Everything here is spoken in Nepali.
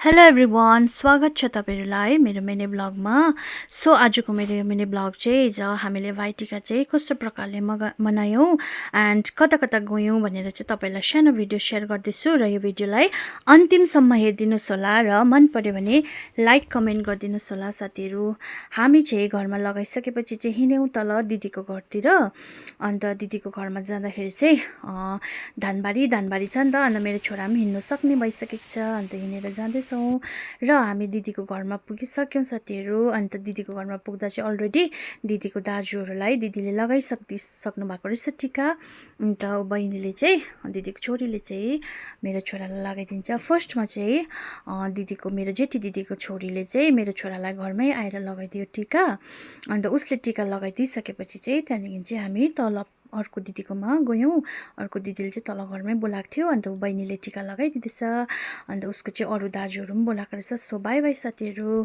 हेलो एभ्रिवान, स्वागत छ तपाईँहरूलाई मेरो मिनी ब्लगमा। सो आजको मेरो मिनी ब्लग चाहिँ हिजो हामीले भाइटिका चाहिँ कस्तो प्रकारले मनायौँ एन्ड कता कता गयौँ भनेर चाहिँ तपाईँलाई सानो भिडियो सेयर गर्दैछु र यो भिडियोलाई अन्तिमसम्म हेरिदिनुहोस् होला र मन पर्यो भने लाइक कमेन्ट गरिदिनुहोस् होला साथीहरू। हामी चाहिँ घरमा लगाइसकेपछि चाहिँ हिँड्यौँ तल दिदीको घरतिर। अन्त दिदीको घरमा जाँदाखेरि चाहिँ धानबारी छ नि त, अन्त मेरो छोरा पनि हिँड्नु सक्ने भइसकेको छ। अन्त हिँडेर जाँदैछौँ र हामी दिदीको घरमा पुगिसक्यौँ साथीहरू। अन्त दिदीको घरमा पुग्दा चाहिँ अलरेडी दिदीको दाजुहरूलाई दिदीले सक्नु भएको रहेछ टिका। अन्त बहिनीले चाहिँ दिदीको छोरीले चाहिँ मेरो छोरालाई लगाइदिन्छ। फर्स्टमा चाहिँ मेरो जेठी दिदीको छोरीले चाहिँ मेरो छोरालाई घरमै आएर लगाइदियो टिका। अन्त उसले टिका लगाइदिइसकेपछि चाहिँ त्यहाँदेखि चाहिँ हामी तल अर्को दिदीकोमा गयौँ। अर्को दिदीले चाहिँ तल घरमै बोलाएको थियो। अन्त बहिनीले टिका लगाइदिँदैछ। अन्त उसको चाहिँ अरू दाजुहरू पनि बोलाएको रहेछ। सो बाई बाई साथीहरू।